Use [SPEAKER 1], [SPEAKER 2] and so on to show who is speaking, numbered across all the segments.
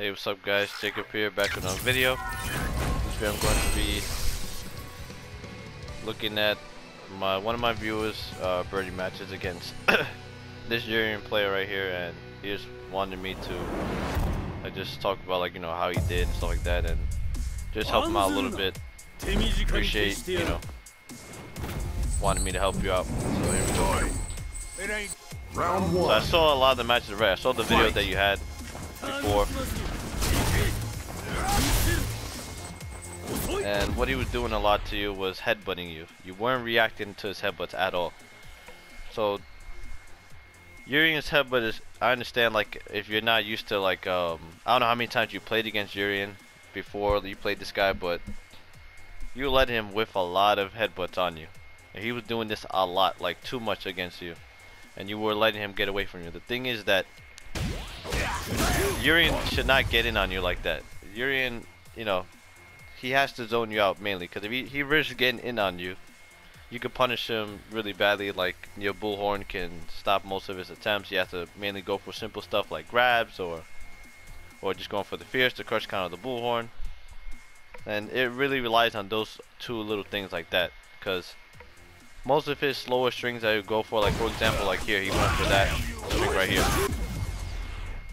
[SPEAKER 1] Hey, what's up guys, Jacob here, back with another video. This video I'm going to be looking at one of my viewers birdie matches against this urien player right here, and he just wanted me to just talk about, like, you know, how he did and stuff like that, and just help him out a little bit. Appreciate, you know, wanted me to help you out. So here we go.
[SPEAKER 2] Round one.
[SPEAKER 1] So I saw a lot of the matches already. I saw the video that you had before, and what he was doing a lot to you was headbutting you. You weren't reacting to his headbutts at all. So urien's headbutt is, I understand, like, if you're not used to, like, I don't know how many times you played against urien before you played this guy, but you let him whiff a lot of headbutts on you, and he was doing this a lot, like too much against you, and you were letting him get away from you. The thing is that urien should not get in on you like that. Urien, you know, he has to zone you out mainly, because if he risks getting in on you, you could punish him really badly. Like, your bullhorn can stop most of his attempts. You have to mainly go for simple stuff like grabs, or just going for the fierce to crush counter the bullhorn, and it really relies on those two little things like that, because most of his slower strings that he go for, like for example, like here, he went for that string right here.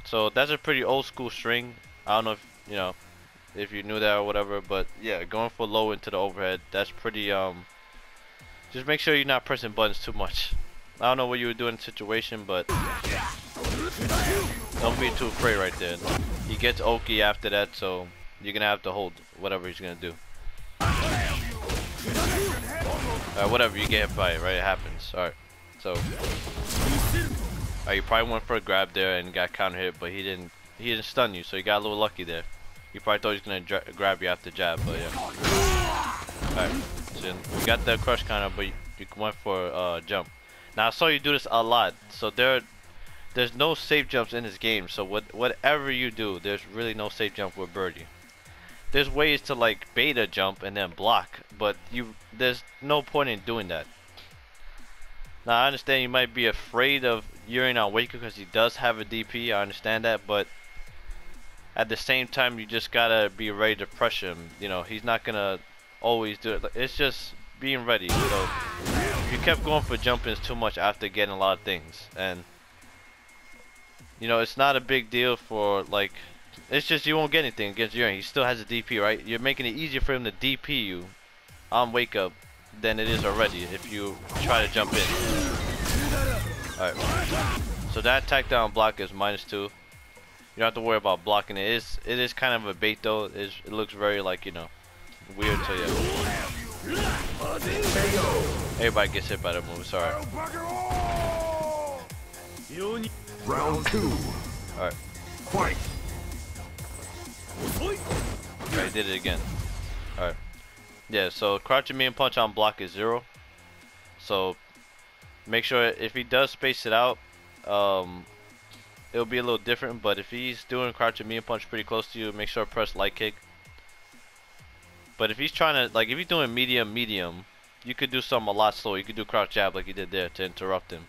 [SPEAKER 1] So that's a pretty old school string. I don't know if you know, if you knew that or whatever, but yeah, going for low into the overhead, that's pretty just make sure you're not pressing buttons too much. I don't know what you would do in the situation, but don't be too afraid right there. He gets okie after that, so you're gonna have to hold whatever he's gonna do. Whatever, you get hit by it, right? It happens. Alright, so you probably went for a grab there and got counter hit, but he didn't stun you, so you got a little lucky there. You probably thought he was gonna grab you after jab, but yeah. Alright, so you got the crush counter, but you went for jump. Now I saw you do this a lot, so there's no safe jumps in this game. So whatever you do, there's really no safe jump with birdie. There's ways to, like, beta jump and then block, but there's no point in doing that. Now I understand you might be afraid of urien on Waker because he does have a DP. I understand that, but at the same time, you just gotta be ready to pressure him. You know, he's not gonna always do it. It's just being ready. So you kept going for jump-ins too much after getting a lot of things, and you know, it's not a big deal for, like, it's just you won't get anything against urien. He still has a DP, right? You're making it easier for him to DP you on wake up than it is already if you try to jump in. Alright, so that attack down block is -2. You don't have to worry about blocking it. It is kind of a bait though. It looks very, like, you know, weird, so yeah. Everybody gets hit by that move, sorry.
[SPEAKER 2] Round two.
[SPEAKER 1] Alright.
[SPEAKER 2] Fight.
[SPEAKER 1] Okay, he did it again. Alright. Yeah, so crouch and medium punch on block is 0. So make sure if he does space it out, it'll be a little different, but if he's doing crouch and medium punch pretty close to you, make sure to press light kick. But if he's trying to, like, if he's doing medium, you could do something a lot slower. You could do crouch jab like you did there to interrupt him.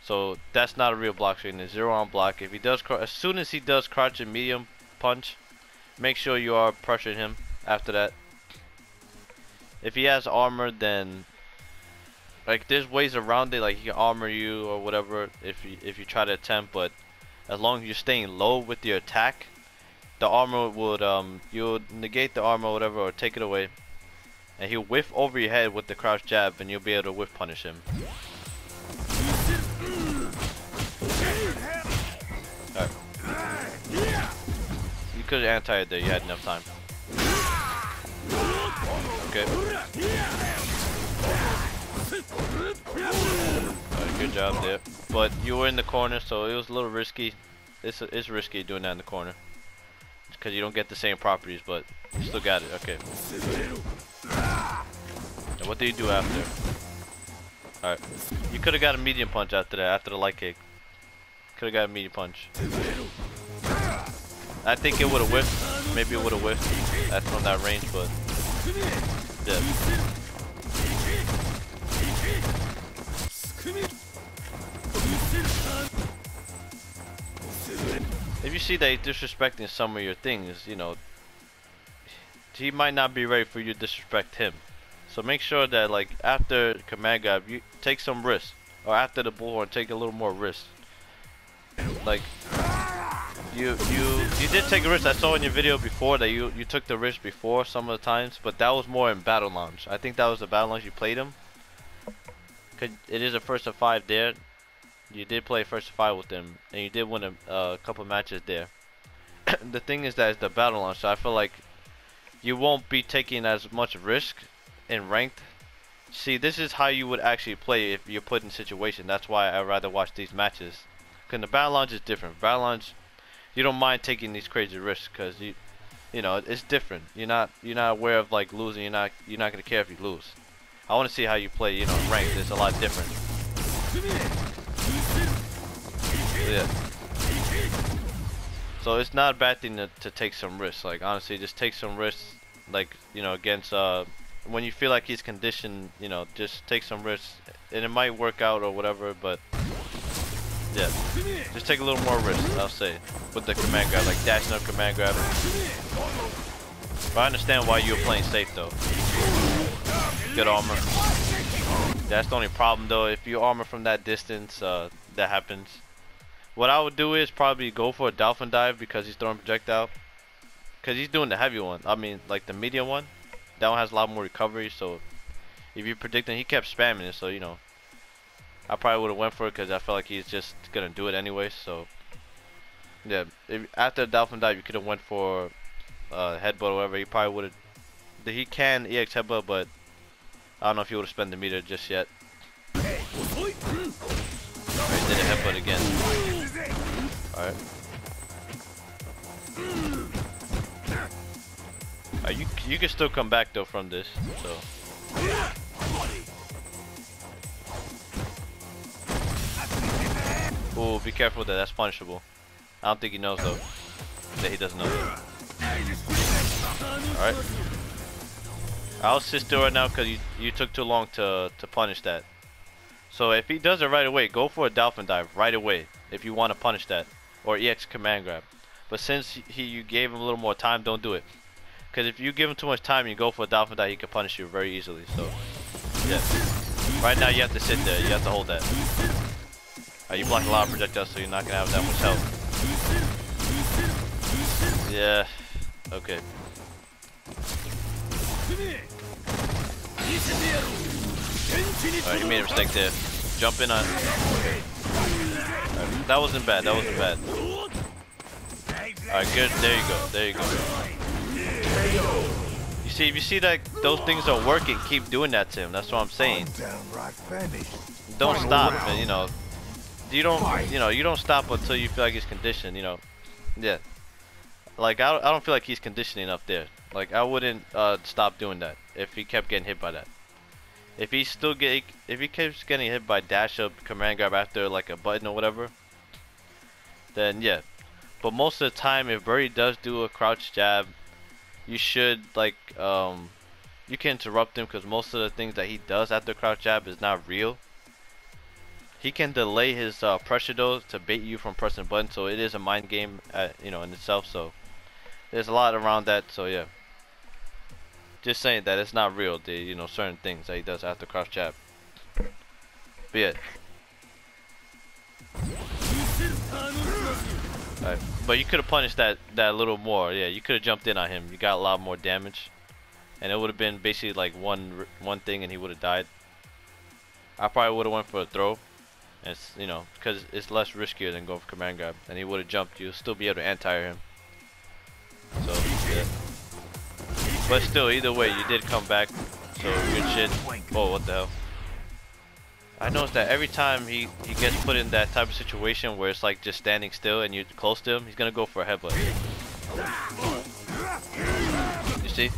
[SPEAKER 1] So that's not a real block string. There's 0 on block. If he does, as soon as he does crouch and medium punch, make sure you are pressuring him after that. If he has armor, then, like, there's ways around it, like he can armor you or whatever if you try to attempt, but as long as you're staying low with your attack, the armor would you'll negate the armor or whatever, or take it away, and he'll whiff over your head with the crouch jab, and you'll be able to whiff punish him. Alright. You could have anti-it there, you had enough time. Okay. Alright, good job there. But you were in the corner, so it was a little risky. It's risky doing that in the corner, because you don't get the same properties, but you still got it. Okay. And what did you do after? Alright. You could have got a medium punch after that, after the light kick. Could have got a medium punch. I think it would have whiffed. Maybe it would have whiffed from that range, but yeah. you see that he's disrespecting some of your things, you know, he might not be ready for you to disrespect him. So make sure that like after command grab, you take some risks, or after the bullhorn, take a little more risk. Like you did take a risk. I saw in your video before that you took the risk before some of the times, but that was more in battle lounge. I think that was the battle lounge you played him. Cause it is a first of 5 there. You did play first of 5 with him, and you did win a couple matches there. The thing is that it's the battle launch, so I feel like you won't be taking as much risk in ranked. See, this is how you would actually play if you're put in situation. That's why I rather watch these matches. Cause the battle launch is different. Battle launch, you don't mind taking these crazy risks, cause you know it's different. You're not aware of like losing. You're not gonna care if you lose. I want to see how you play. You know, ranked. It's a lot different. Yeah. So it's not a bad thing to take some risks. Like honestly, just take some risks. Like, you know, against when you feel like he's conditioned, you know, just take some risks, and it might work out or whatever. But yeah, just take a little more risk, I'll say, with the command grab, like dashing up command grab. But I understand why you're playing safe though. Good armor. That's the only problem though. If you armor from that distance, that happens. What I would do is probably go for a dolphin dive because he's throwing projectile. Because he's doing the heavy one. I mean, like the medium one. That one has a lot more recovery. So if you're predicting, he kept spamming it. So, you know, I probably would have went for it because I felt like he's just going to do it anyway. So, yeah. After the dolphin dive, you could have went for headbutt or whatever. He probably would have. He can EX headbutt, but I don't know if he would have spent the meter just yet. Alright, did a headbutt again. Alright. You can still come back though from this, so. Oh, be careful with that. That's punishable. I don't think he knows though. That he doesn't know that. Alright. I'll sit still right now because you took too long to punish that. So if he does it right away, go for a dolphin dive right away if you want to punish that, or EX command grab. But since you gave him a little more time, don't do it. Because if you give him too much time and you go for a dolphin dive, he can punish you very easily. So yeah, right now you have to sit there. You have to hold that. You block a lot of projectiles, so you're not gonna have that much health. Yeah. Okay. Alright, you made a mistake there. Jump in on. Right, that wasn't bad. That wasn't bad. Alright, good. There you go. There you go. You see, if you see that those things are working, keep doing that to him. That's what I'm saying. Don't stop, man. You know, you don't stop until you feel like he's conditioned. You know, yeah. Like I don't feel like he's conditioning up there. Like I wouldn't stop doing that if he kept getting hit by that. If he keeps getting hit by dash up command grab after like a button or whatever, then yeah. But most of the time, if Birdie does do a crouch jab, you should like you can interrupt him because most of the things that he does after crouch jab is not real. He can delay his pressure though to bait you from pressing button, so it is a mind game, you know, in itself. So there's a lot around that. So yeah, just saying that it's not real. You know, certain things that he does after crouch jab. But yeah. Alright, but you could have punished that a little more. Yeah, you could have jumped in on him. You got a lot more damage, and it would have been basically like one thing, and he would have died. I probably would have went for a throw, and it's, you know, because it's less riskier than going for command grab, and he would have jumped. You'll still be able to anti-air him. So yeah. But still, either way, you did come back. So good shit. Oh, what the hell? I noticed that every time he gets put in that type of situation where it's like just standing still and you're close to him, he's gonna go for a headbutt. You see?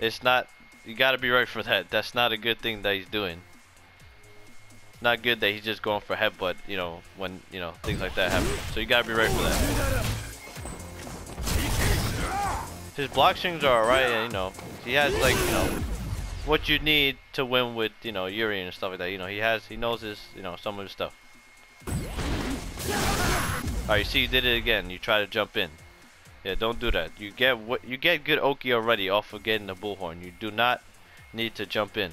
[SPEAKER 1] It's not, you gotta be ready for that. That's not a good thing that he's doing. It's not good that he's just going for a headbutt, you know, when, you know, things like that happen. So you gotta be ready for that. His block strings are alright, and you know, he has like, you know, what you need to win with, you know, urien and stuff like that. You know, he knows his, you know, some of his stuff. Alright, you see, you did it again. You try to jump in. Yeah, don't do that. You get good Oki already off of getting the bullhorn. You do not need to jump in.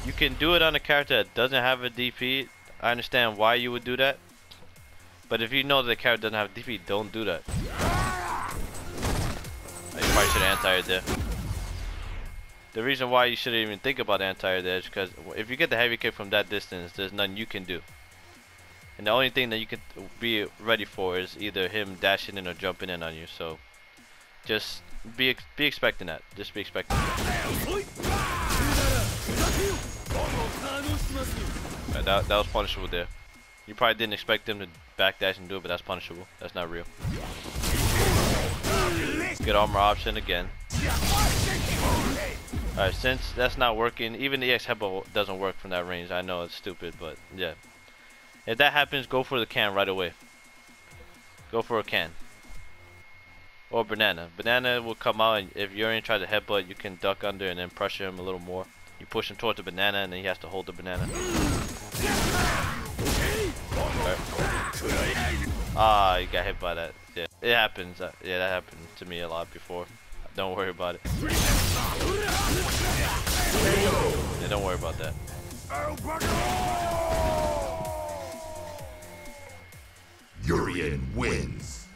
[SPEAKER 1] You can do it on a character that doesn't have a DP. I understand why you would do that. But if you know that the character doesn't have DP, don't do that. You probably should have anti-aired there. The reason why you shouldn't even think about anti-air there is because if you get the heavy kick from that distance, there's nothing you can do. And the only thing that you can be ready for is either him dashing in or jumping in on you. So just be expecting that. Just be expecting that. Right, that was punishable there. You probably didn't expect him to backdash and do it, but that's punishable. That's not real. Good armor option again. Alright, since that's not working, even the EX headbutt doesn't work from that range. I know it's stupid, but yeah. If that happens, go for the can right away. Go for a can. Or banana. Banana will come out, and if Urien tries to headbutt, you can duck under and then pressure him a little more. You push him towards the banana, and then he has to hold the banana. Right. Ah, you got hit by that. Yeah, it happens. Yeah, that happened to me a lot before. Don't worry about it. Yeah, don't worry about that.
[SPEAKER 2] Urien wins.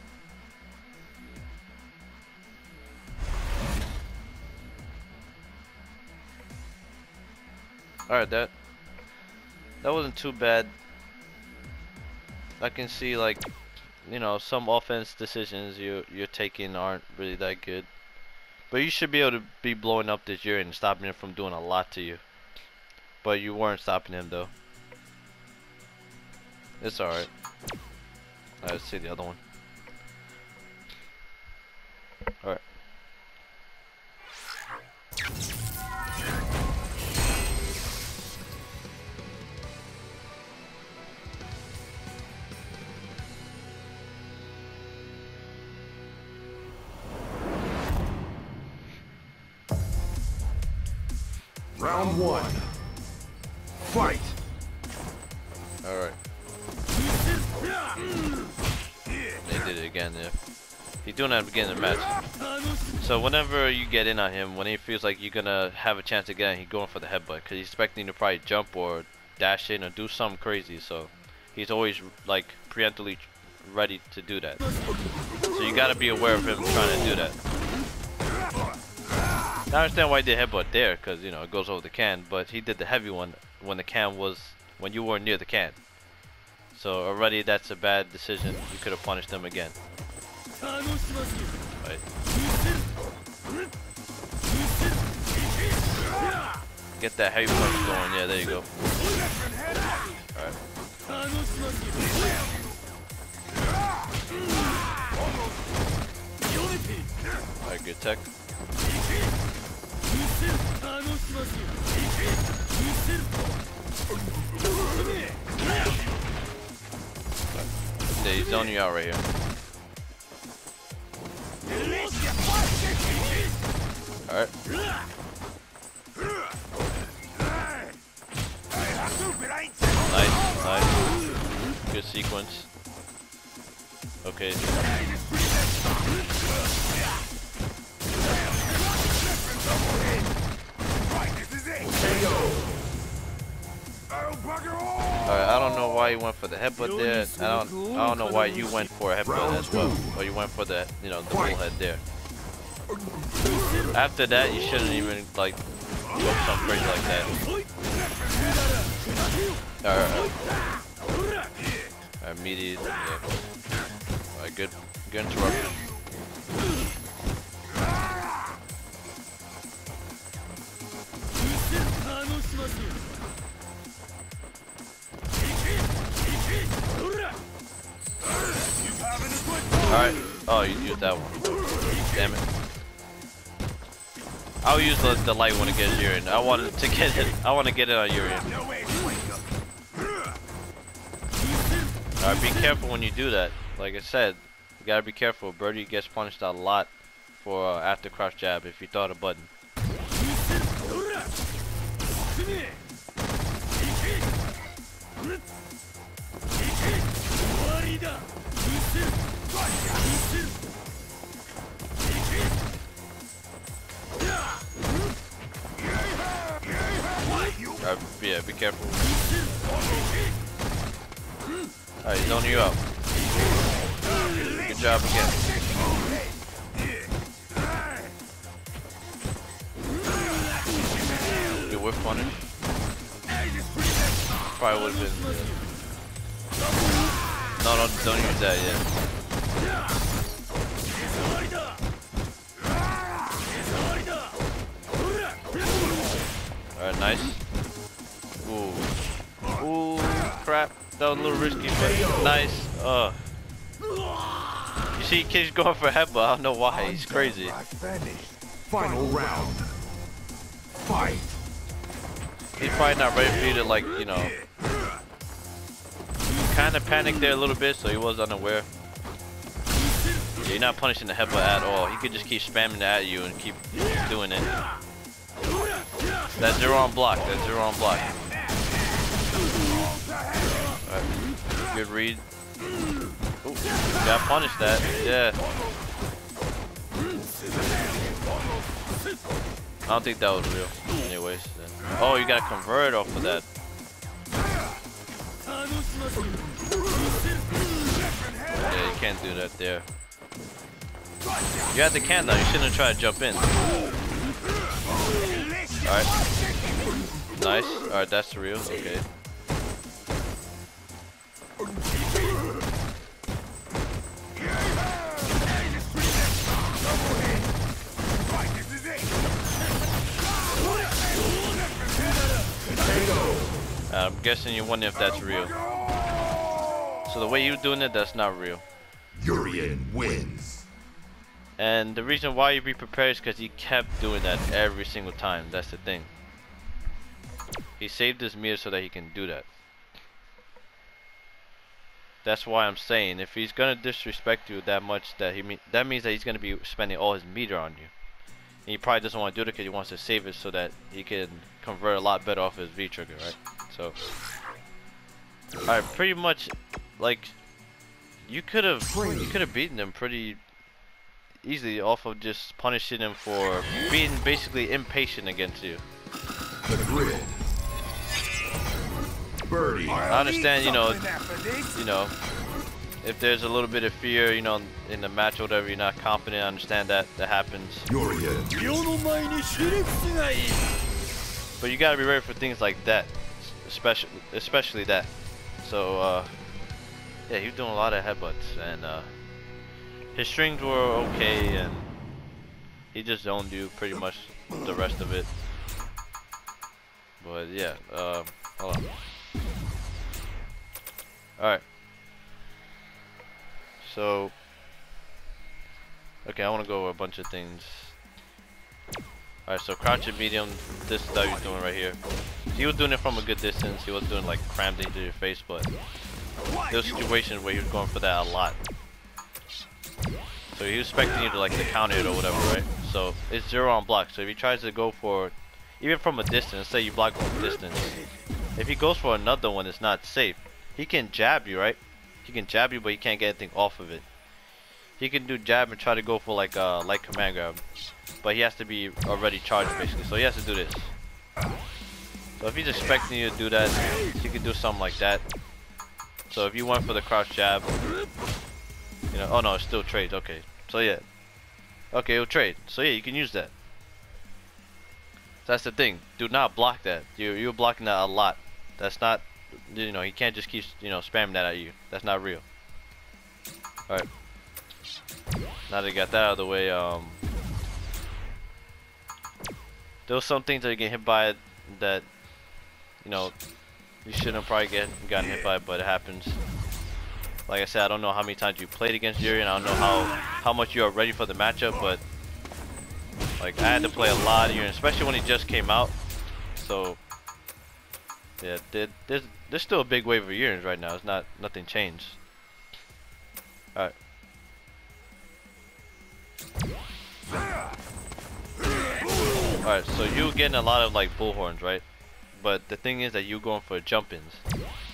[SPEAKER 1] Alright, that wasn't too bad. I can see, like, you know, some offense decisions you're taking aren't really that good. But you should be able to be blowing up this Urien and stopping him from doing a lot to you. But you weren't stopping him though. It's alright. Alright, let's see the other one. Alright.
[SPEAKER 2] Round one. Fight.
[SPEAKER 1] Alright. They did it again there. He's doing that at the beginning of the match. So whenever you get in on him, when he feels like you're gonna have a chance again, he's going for the headbutt because he's expecting you to probably jump or dash in or do something crazy. So he's always like preemptively ready to do that. So you gotta be aware of him trying to do that. I understand why he did headbutt there, because you know it goes over the can, but he did the heavy one when you weren't near the can. So already that's a bad decision. You could have punished him again. Right. Get that heavy punch going. Yeah, there you go. Alright. Alright, good tech. Yeah, he's zoning you out right here. Alright. Nice. Good sequence. Okay. Alright, I don't know why you went for the headbutt there. I don't know why you went for a headbutt as well. Or you went for the, you know, the bullhead there. After that, you shouldn't even like go something crazy like that. Alright, immediate. Yeah. Alright, good interruption. Alright. Oh, you used that one. Damn it. I'll use the light one against Urien. I wanted to get it. I want to get it on Urien. Alright, be careful when you do that. Like I said, you gotta be careful. Birdie gets punished a lot for after crouch jab if you thought a button. Yeah, be careful. Alright, he's zoning you out. Good job again. Good whiff on it. Probably would have been. No, don't use that yet. Alright, nice. Ooh. Ooh, crap. That was a little risky, but nice. You see, kid's going for a headbutt. I don't know why. He's crazy.
[SPEAKER 2] Final round. Fight.
[SPEAKER 1] He's probably not ready for you to, like, you know, kind of panicked there a little bit, so he was unaware. Yeah, you're not punishing the headbutt at all. He could just keep spamming it at you and keep doing it. That's 0 on block. That's 0 on block. Alright. Good read. Ooh, gotta punish that. Yeah. I don't think that was real. Anyways. Then. Oh, you gotta convert off of that. Yeah, you can't do that there. You had the can though. You shouldn't have tried to jump in. Alright. Nice. Alright, that's real. Okay. I'm guessing you're wondering if that's real. So the way you're doing it, that's not real.
[SPEAKER 2] Urien wins.
[SPEAKER 1] And the reason why you be prepared is because he kept doing that every single time. That's the thing. He saved his meter so that he can do that. That's why I'm saying if he's gonna disrespect you that much, that means that he's gonna be spending all his meter on you. And he probably doesn't want to do it because he wants to save it so that he can convert a lot better off his V trigger, right? So, alright, pretty much, like, you could have beaten him pretty easily off of just punishing him for being basically impatient against you.
[SPEAKER 2] Birdie.
[SPEAKER 1] I understand, you know, if there's a little bit of fear, you know, in the match or whatever, you're not confident. I understand that happens.
[SPEAKER 2] Urien.
[SPEAKER 1] But you gotta be ready for things like that, especially that. So, yeah, he was doing a lot of headbutts, and his strings were okay, and he just zoned you pretty much the rest of it. But yeah, hold on. Alright. So, okay, I want to go over a bunch of things. Alright, so crouch and medium, this is what he was doing right here. He was doing it from a good distance. He was doing like crammed into your face, but there was situations where he was going for that a lot. So he was expecting you to like the counter it or whatever, right? So it's 0 on block. So if he tries to go for, even from a distance, say you block from a distance, if he goes for another one, it's not safe. He can jab you, right? He can jab you, but he can't get anything off of it. He can do jab and try to go for like a light command grab, but he has to be already charged basically. So he has to do this. So if he's expecting you to do that, he can do something like that. So if you went for the crouch jab, you know, oh no, it still trades. Okay, so yeah, okay, it'll trade. So yeah, you can use that. That's the thing. Do not block that. You're blocking that a lot. That's not, you know, he can't just keep, you know, spamming that at you. That's not real. All right. Now that you got that out of the way, there was some things that you get hit by that, you know, you shouldn't probably gotten hit by, but it happens. Like I said, I don't know how many times you played against Urien. I don't know how much you are ready for the matchup, but like I had to play a lot of Urien, especially when he just came out. So yeah, there's still a big wave of Uriens right now. It's nothing changed. All right. Alright, so you getting a lot of like bullhorns, right? But the thing is that you going for jump-ins.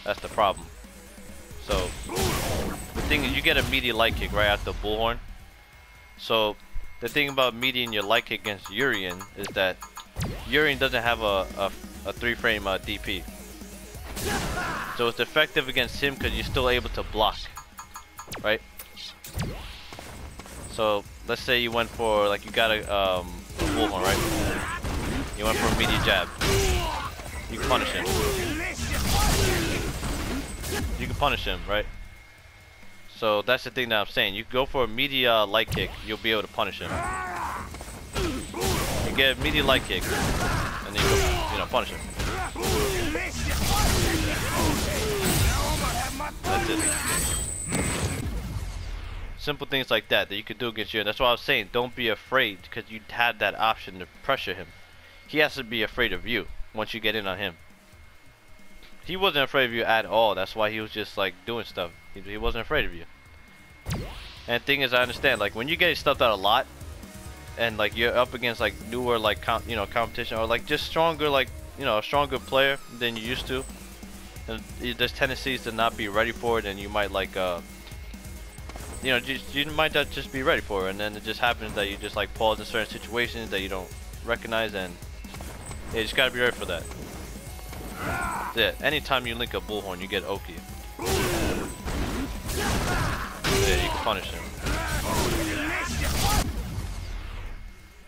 [SPEAKER 1] That's the problem. So the thing is, you get a meaty light kick right after bullhorn. So the thing about meaty in your light kick against urien is that urien doesn't have a 3-frame DP. So it's effective against him because you're still able to block, right? So let's say you went for, like, you got a bullhorn, right? You went for a meaty jab. You can punish him. You can punish him, right? So that's the thing that I'm saying. You go for a meaty light kick, you'll be able to punish him. You get a meaty light kick, and then you go, you know, punish him. That's it. Simple things like that you could do against you. And that's why I was saying, don't be afraid, because you had that option to pressure him. He has to be afraid of you once you get in on him. He wasn't afraid of you at all. That's why he was just like doing stuff. He wasn't afraid of you. And the thing is, I understand, like, when you get stuffed out a lot, and like you're up against like newer, like, competition, or like just stronger, like, you know, a stronger player than you used to, and there's tendencies to not be ready for it, and you might, like, you know, you might not just be ready for it, and then it just happens that you just like pause in certain situations that you don't recognize, and yeah, you just gotta be ready for that. Yeah, anytime you link a bullhorn, you get Oki. Yeah, you can punish him.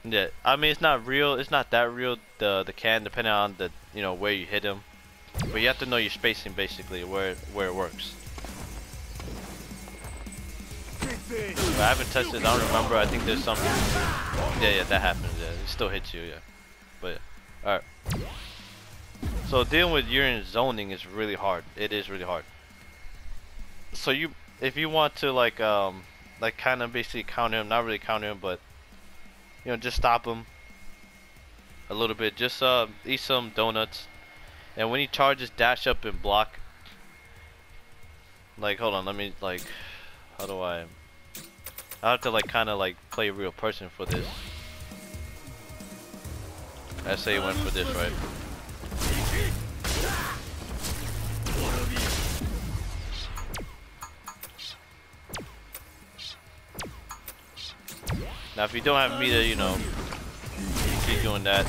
[SPEAKER 1] Yeah, I mean, it's not real. It's not that real. The can, depending on the, you know, where you hit him, but you have to know your spacing, basically, where it works. But I haven't touched it. I don't remember. I think there's something. Yeah, that happens. Yeah, it still hits you. Yeah, but yeah. All right. So dealing with urien zoning is really hard. It is really hard. So if you want to, like kind of basically counter him, not really counter him, but, you know, just stop him a little bit. Just eat some donuts, and when he charges, dash up and block. Like, hold on, let me, like, how do I have to, like, kind of like play a real person for this. Let's say he went for this, right? Now if you don't have meter, you know, you keep doing that.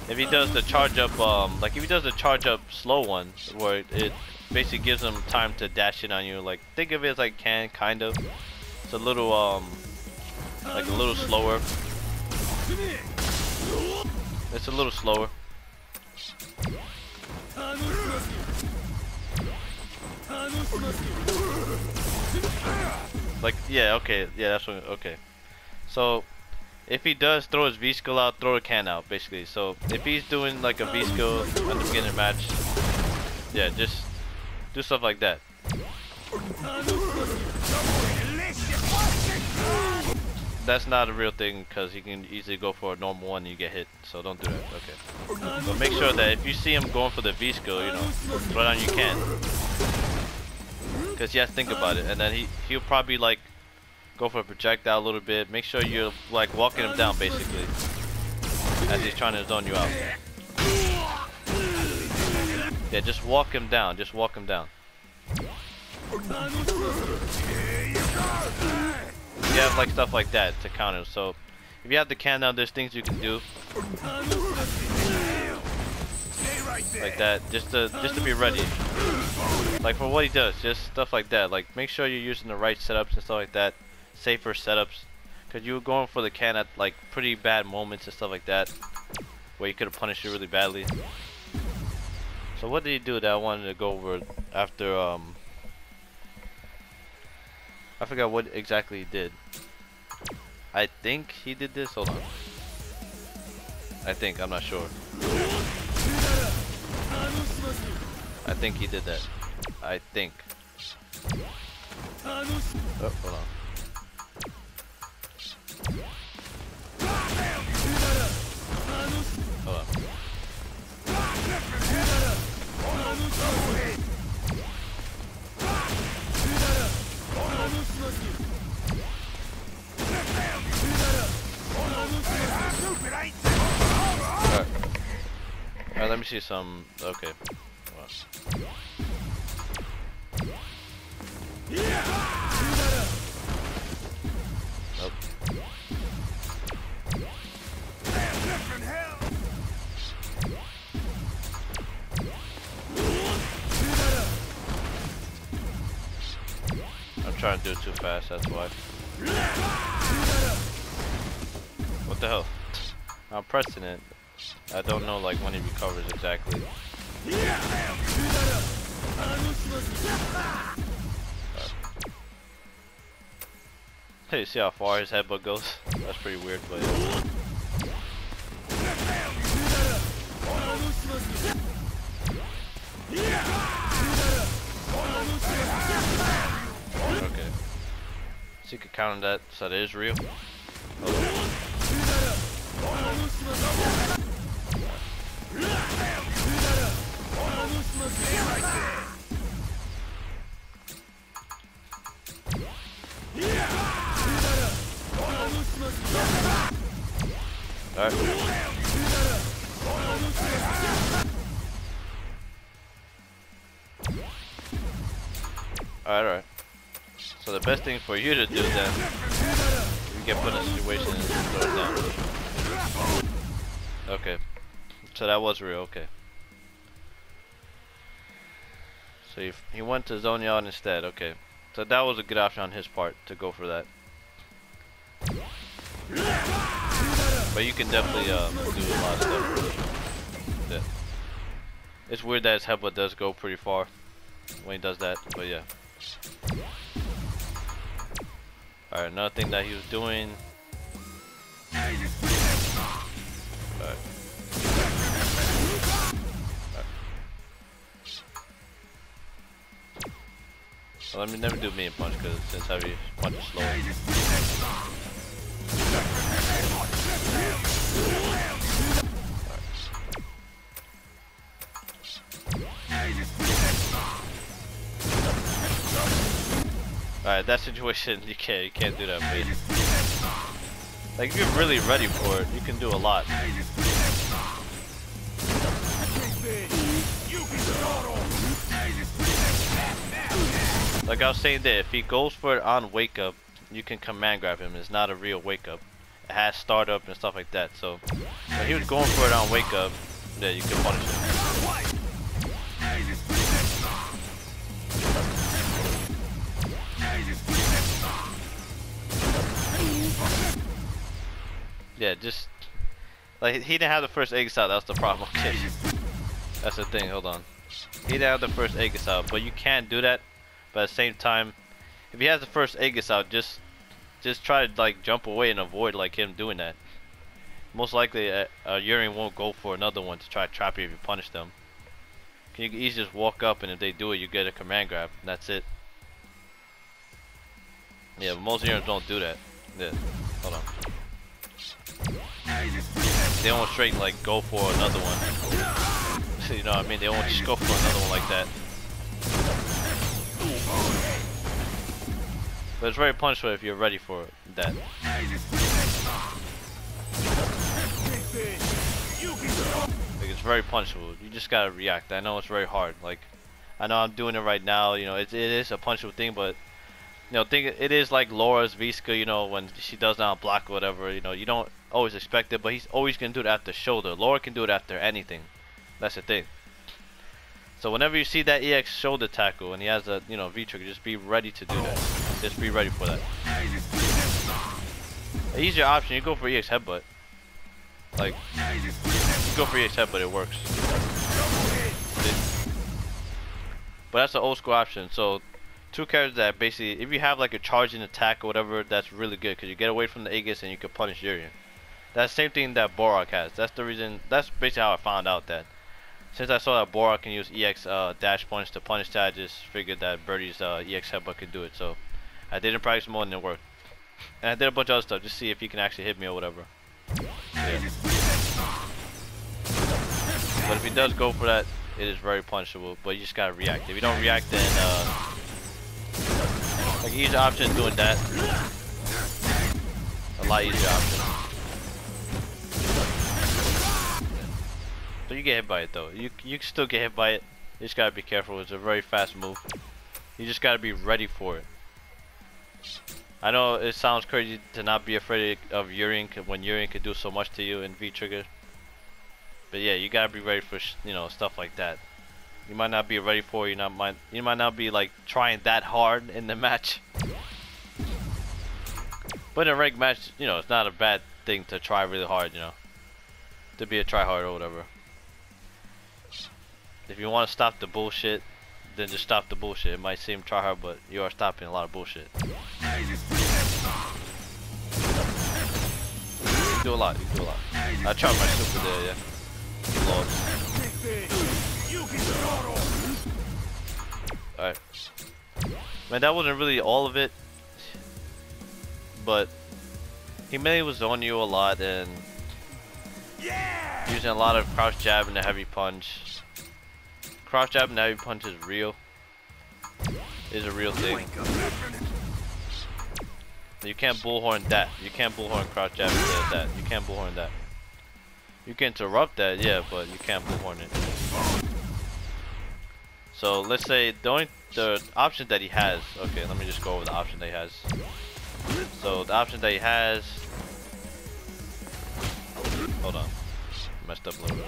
[SPEAKER 1] If he does the charge up, like if he does the charge up slow one, where it basically gives him time to dash in on you, like, think of it as like kind of. It's a little, like a little slower. It's a little slower. Like, yeah, okay, yeah, that's what, okay. So, if he does throw his V-skill out, throw the can out, basically. So, if he's doing like a V-skill at the beginning of the match, yeah, just do stuff like that. That's not a real thing, because he can easily go for a normal one and you get hit, so don't do that. Okay. But make sure that if you see him going for the V-skill, you know, throw down you can. Because you have to think about it, and then he'll probably like go for a projectile a little bit. Make sure you're like walking him down, basically, as he's trying to zone you out. Yeah, just walk him down. Just walk him down. You have like stuff like that to counter. So if you have the can down, there's things you can do like that, just to be ready. Like for what he does, just stuff like that. Like make sure you're using the right setups and stuff like that, safer setups, because you were going for the can at like pretty bad moments and stuff like that, where he could have punished you really badly. So what did he do that I wanted to go over after? I forgot what exactly he did. I think he did this. Hold on. I think, I'm not sure. I think he did that. I think. Oh, hold on. Hold on. Alright, let me see some. Okay. Well. Nope. I'm trying to do it too fast, that's why. What the hell? I'm pressing it. I don't know like when he recovers exactly. Hey, see how far his headbutt goes? That's pretty weird, but okay. So you can count on that, so that is real. Okay. Alright. So the best thing for you to do then, if you get put in a situation, is to throw it down. Okay. So that was real, okay. So he went to zone you out instead, okay. So that was a good option on his part to go for that. But you can definitely do a lot of stuff. Yeah. It's weird that his headbutt does go pretty far when he does that, but yeah. Alright, another thing that he was doing. Alright. Well, let me never do mean punch because since heavy punch is slower. Alright, that situation you can't do that, man. Like if you're really ready for it, you can do a lot. Like I was saying there, if he goes for it on wake up, you can command grab him. It's not a real wake up. It has startup and stuff like that. So when he was going for it on wake up, yeah, you can punish him. Yeah, just like he didn't have the first Aegis out. That's the problem. Okay, that's the thing. Hold on, he didn't have the first Aegis out, but you can't do that. But at the same time, if he has the first Aegis out, just try to like jump away and avoid like him doing that. Most likely, urien won't go for another one to try to trap you if you punish them. You can easily just walk up, and if they do it, you get a command grab. And that's it. Yeah, but most uriens don't do that. Yeah, hold on. They won't straight like go for another one. You know what I mean? They won't just go for another one like that. But it's very punishable if you're ready for that. Like it's very punishable. You just gotta react. I know it's very hard. Like I know I'm doing it right now. You know, it is a punishable thing, but you know, it is like Laura's Visca. You know, when she does not block or whatever. You know, you don't always expect it, but he's always gonna do it at the shoulder. Laura can do it after anything. That's the thing. So whenever you see that EX shoulder tackle and he has a V trigger, just be ready to do that. Just be ready for that. An easier option, you go for EX headbutt. Like you go for EX headbutt, it works. But that's an old school option. So two characters that basically, if you have like a charging attack or whatever, that's really good because you get away from the Aegis and you can punish urien. That's the same thing that Borak has. That's the reason. That's basically how I found out that. Since I saw that Borak can use EX dash punch to punish that, I just figured that Birdie's EX headbutt could do it. So I didn't practice more and it worked. And I did a bunch of other stuff just to see if he can actually hit me or whatever. Yeah. But if he does go for that, it is very punishable. But you just gotta react. If you don't react, then like easy option doing that. A lot easier option. So you get hit by it though. You can still get hit by it. You just gotta be careful. It's a very fast move. You just gotta be ready for it. I know it sounds crazy to not be afraid of urien when urien could do so much to you in V trigger. But yeah, you gotta be ready for stuff like that. You might not be ready for it. You might not be like trying that hard in the match. But in a ranked match, it's not a bad thing to try really hard, to be a tryhard or whatever. If you want to stop the bullshit, then just stop the bullshit. It might seem tryhard, but you are stopping a lot of bullshit. You can do a lot. I tried my super there, yeah. Lord. Alright. Man, that wasn't really all of it. But he mainly was on you a lot and using a lot of crouch jab and the heavy punch. Crouch jab and the heavy punch is real. Is a real thing. You can't bullhorn that. You can't bullhorn crouch jab instead of that. You can't bullhorn that. You can interrupt that, yeah, but you can't bullhorn it. So let's say the option that he has. Okay, let me just go over the option that he has. So the option that he has. Hold on, messed up a little bit.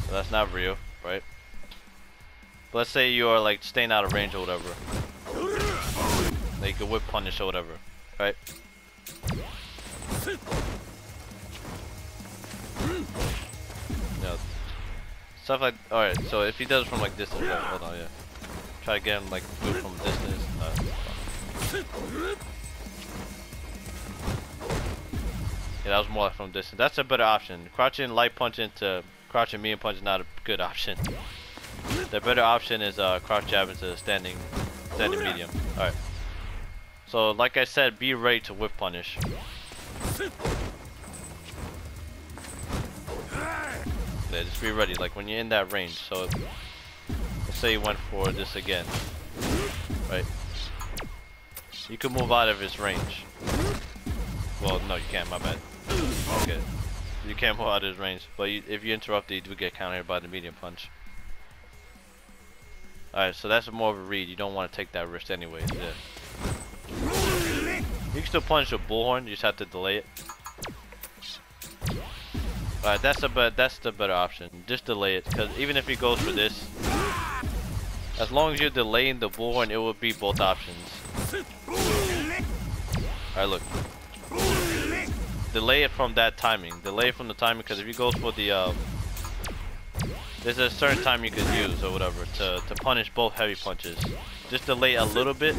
[SPEAKER 1] So that's not real, right? But let's say you are like staying out of range or whatever. Like you could whip punish or whatever, right? Stuff like, alright, so if he does it from like distance, right, hold on, yeah. Try to get him like do it from distance. Yeah, that was more like from distance. That's a better option. Crouching light punch into crouching medium punch is not a good option. The better option is crouch jab into standing medium. Alright. So like I said, be ready to whip punish. Yeah, just be ready, like when you're in that range. So let's say you went for this again. Right? You can move out of his range. Well, no, you can't, my bad. Okay. You can't move out of his range, but if you interrupt it, you do get countered by the medium punch. Alright, so that's more of a read. You don't want to take that risk anyways. Yeah. You can still punch with bullhorn, you just have to delay it. Alright, that's the better option. Just delay it, because even if he goes for this, as long as you're delaying the bullhorn, it will be both options. Alright, look. Delay it from that timing. Delay it from the timing, because if he goes for the there's a certain time you could use or whatever to punish both heavy punches. Just delay a little bit,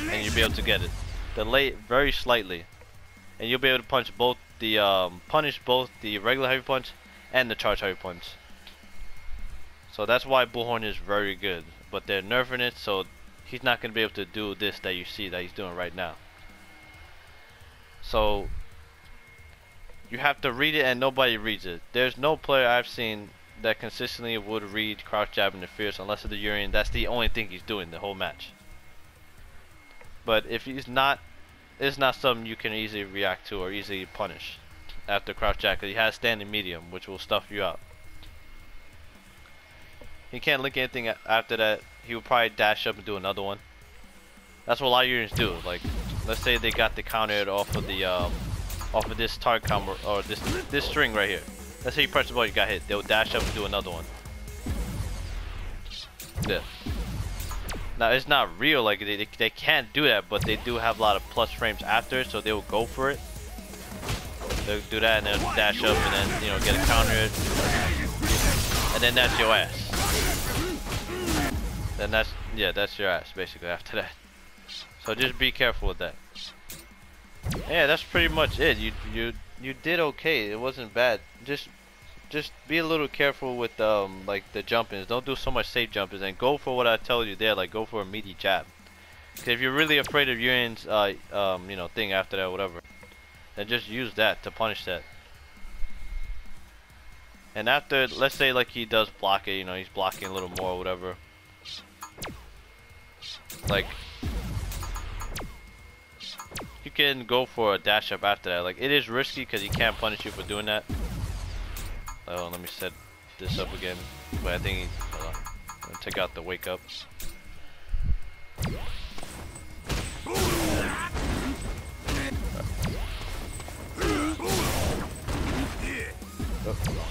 [SPEAKER 1] and you'll be able to get it. Delay it very slightly, and you'll be able to punch both the punish both the regular heavy punch and the charge heavy punch. So that's why bullhorn is very good, but they're nerfing it, so he's not gonna be able to do this that you see that he's doing right now. So you have to read it, and nobody reads it. There's no player I've seen that consistently would read crouch jab interference unless it's the urien. That's the only thing he's doing the whole match. But if he's not, it's not something you can easily react to or easily punish after crouch jab, because he has standing medium, which will stuff you out. He can't link anything after that. He will probably dash up and do another one. That's what a lot of uriens do. Like, let's say they got the counter off of this target combo or this string right here. Let's say you press the button, you got hit. They'll dash up and do another one. Yeah. Now it's not real, like they can't do that, but they do have a lot of plus frames after, so they will go for it. They'll do that and they'll dash up and then get a counter, and then that's your ass. Then that's your ass basically after that. So just be careful with that. Yeah, that's pretty much it. You did okay. It wasn't bad. Just be a little careful with like the jump-ins. Don't do so much safe jump-ins, and go for what I tell you there. Like go for a meaty jab. Cause if you're really afraid of urien's thing after that, whatever, then just use that to punish that. And after, let's say like he does block it, you know, he's blocking a little more or whatever. Like, you can go for a dash up after that. Like, it is risky because he can't punish you for doing that. Oh, let me set this up again. But I think he, hold on. I'm gonna take out the wake up. Oh, hold on.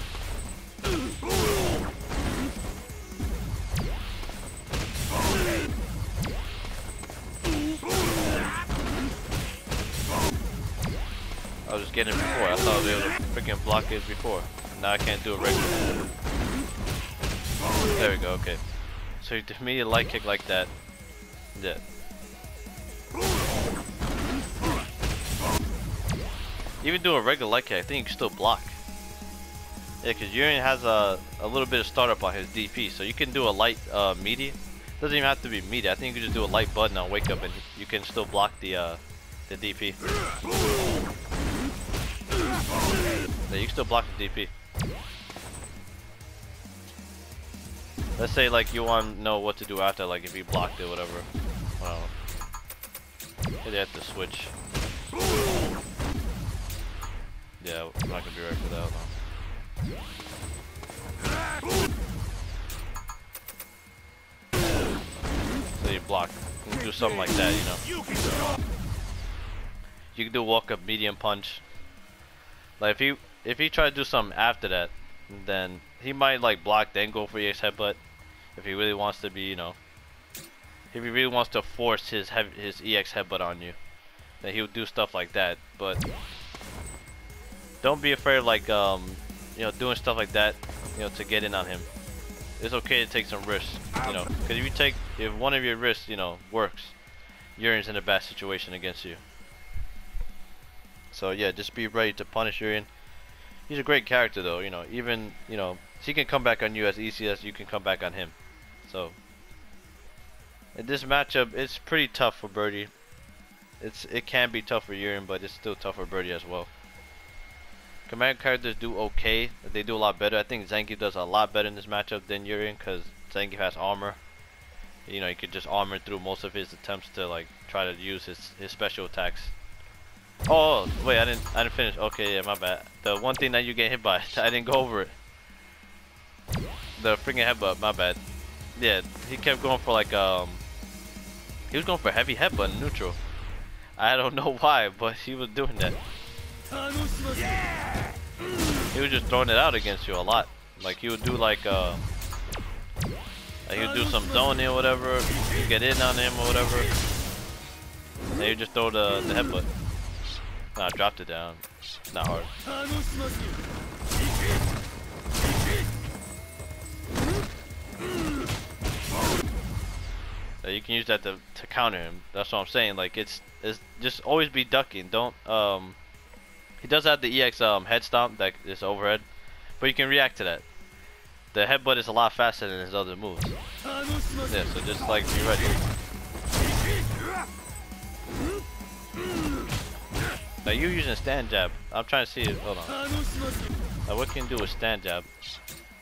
[SPEAKER 1] I was just getting it before. I thought I was able to freaking block it before. Now I can't do it regularly. There we go, okay. So you do me a light kick like that. Yeah. Even do a regular light kick, I think you can still block. Yeah, because Urien has a little bit of startup on his DP, so you can do a light meaty. Doesn't even have to be meaty. I think you can just do a light button on wake up and you can still block the DP. Yeah, you can still block the DP. Let's say like you want to know what to do after, like if you blocked it, whatever. I don't know. Maybe have to switch. Yeah, I'm not gonna be right for that. No. So you block. You can do something like that, you know. You can do walk up medium punch. Like if he try to do something after that, then he might like block then go for your headbutt. If he really wants to be, you know, if he really wants to force his EX headbutt on you, then he'll do stuff like that. But don't be afraid of like you know, doing stuff like that, you know, to get in on him. It's okay to take some risks, you know, because if one of your risks, you know, works, Urien's in a bad situation against you. So yeah, just be ready to punish Urien. He's a great character though, you know, even, you know, he can come back on you as easy as you can come back on him. So in this matchup, it's pretty tough for Birdie. It can be tough for Urien, but it's still tough for Birdie as well. Command characters do okay. They do a lot better. I think Zangief does a lot better in this matchup than Urien because Zangief has armor. You know, he could just armor through most of his attempts to like try to use his special attacks. Oh wait, I didn't finish. Okay, yeah, my bad. The one thing that you get hit by, I didn't go over it. The freaking headbutt, my bad. Yeah, he kept going for like he was going for heavy headbutt in neutral. I don't know why, but he was doing that. He was just throwing it out against you a lot. Like he would do like he would do some zoning or whatever. You get in on him or whatever. And you just throw the headbutt. Nah, I dropped it down. It's not hard. So you can use that to counter him. That's what I'm saying. Like it's just always be ducking. Don't he does have the EX head stomp that is overhead, but you can react to that. The headbutt is a lot faster than his other moves. Yeah, so just like be ready. Now you using stand jab. I'm trying to see it. Hold on. Now what can you do with stand jab?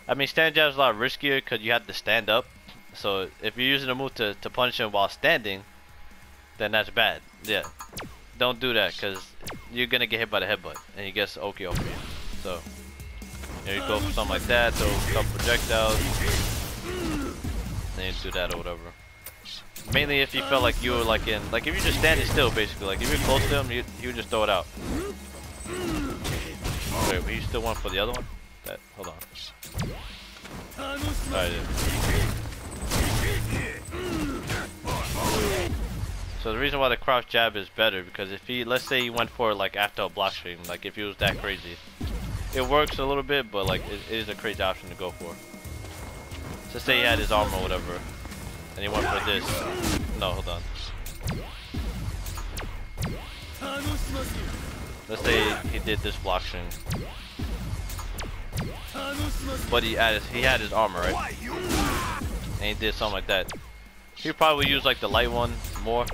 [SPEAKER 1] I mean, stand jab is a lot riskier because you have to stand up. So if you're using a move to punish him while standing, then that's bad. Yeah, don't do that because you're gonna get hit by the headbutt and he gets okay over you. So you go for something like that, throw a couple projectiles, then you do that or whatever. Mainly if you felt like you were like if you're just standing still basically, like if you're close to him, you would just throw it out. Wait, but you still want for the other one? Hold on. Alright. So the reason why the crouch jab is better because if let's say he went for like after a block stream, like if he was that crazy, it works a little bit, but like it is a crazy option to go for. So say he had his armor or whatever, and he went for this. No, hold on. Let's say he did this block stream, but he had his armor, right? And he did something like that. He'd probably use like the light one more.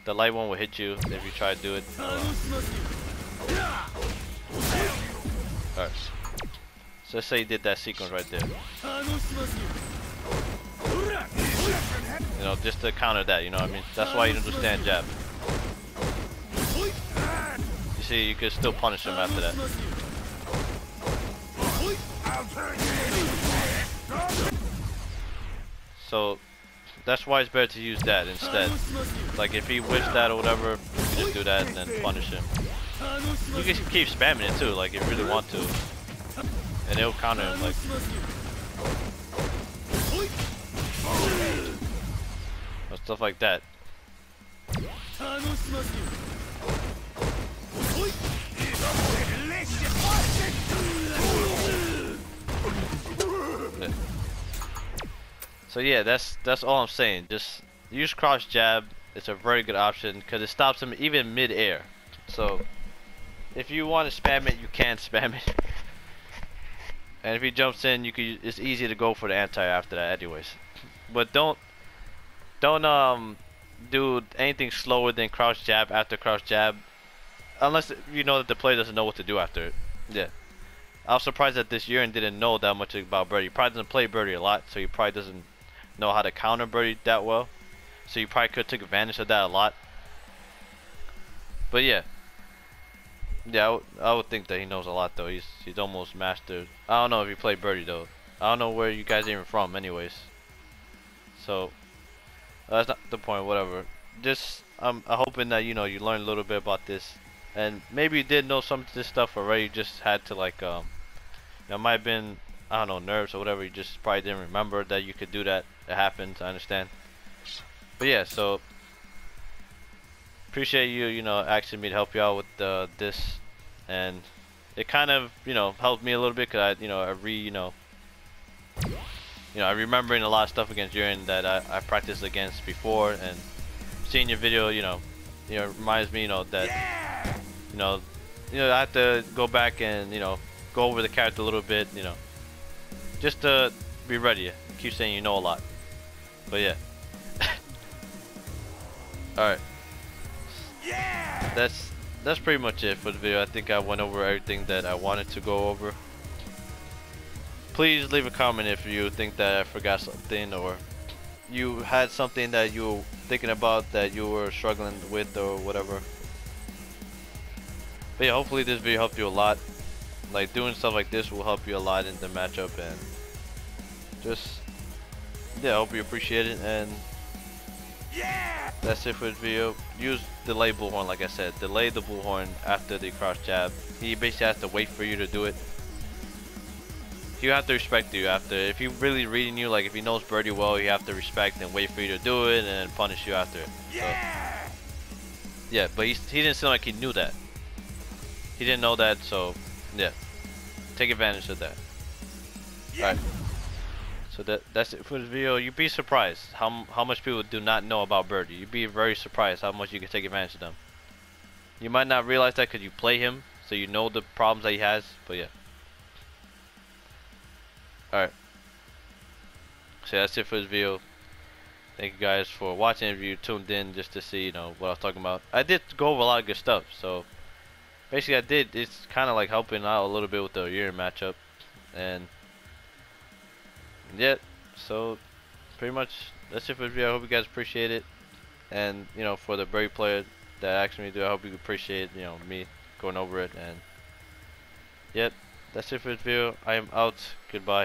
[SPEAKER 1] The light one will hit you if you try to do it. Alright. So let's say he did that sequence right there. You know, just to counter that, you know what I mean? That's why you understand jab. You see, you could still punish him after that. So that's why it's better to use that instead. Like if he whiffs that or whatever, you can just do that and then punish him. You can keep spamming it too, like if you really want to. And it'll counter him like. Or stuff like that. So yeah, that's all I'm saying. Just use cross jab. It's a very good option because it stops him even mid-air. So if you want to spam it, you can spam it. And if he jumps in, you could. It's easy to go for the anti after that, anyways. But don't do anything slower than crouch jab after crouch jab, unless you know that the player doesn't know what to do after it. Yeah. I was surprised that this Urien didn't know that much about Birdie. He probably doesn't play Birdie a lot, so he probably doesn't know how to counter Birdie that well. So you probably could take advantage of that a lot. But yeah. Yeah, I would think that he knows a lot though. He's almost mastered. I don't know if he played Birdie though. I don't know where you guys are even from anyways. So that's not the point, whatever. Just I'm hoping that you know you learn a little bit about this. And maybe you did know some of this stuff already, you just had to like it might have been, I don't know, nerves or whatever, you just probably didn't remember that you could do that. It happens, I understand. But yeah, so appreciate you know, asking me to help you out with this, and it kind of, you know, helped me a little bit because I remembering a lot of stuff against Urien that I practiced against before, and seeing your video, you know, reminds me, you know, that you know, I have to go back and, you know, go over the character a little bit, you know, just to be ready. Keep saying you know a lot, but yeah. All right. That's pretty much it for the video. I think I went over everything that I wanted to go over. Please leave a comment if you think that I forgot something, or you had something that you were thinking about that you were struggling with or whatever. But yeah, hopefully this video helped you a lot. Like doing stuff like this will help you a lot in the matchup, and just yeah, I hope you appreciate it. And that's it for this video. Use delay bullhorn, like I said. Delay the bullhorn after the cross jab. He basically has to wait for you to do it. You have to respect you after. If he's really reading you, like if he knows Birdie well, you have to respect and wait for you to do it and then punish you after it. So, yeah, but he didn't seem like he knew that. He didn't know that, so yeah, take advantage of that. Alright, so that's it for this video. You'd be surprised how much people do not know about Birdie. You'd be very surprised how much you can take advantage of them. You might not realize that because you play him, so you know the problems that he has, but yeah. Alright, so that's it for this video. Thank you guys for watching. If you tuned in just to see, you know, what I was talking about. I did go over a lot of good stuff, so basically it's kind of like helping out a little bit with the Urien matchup. And yeah, so pretty much that's it for this video. I hope you guys appreciate it. And you know, for the Birdie player that asked me to do, I hope you appreciate, you know, me going over it. And yep, that's it for this video. I am out. Goodbye.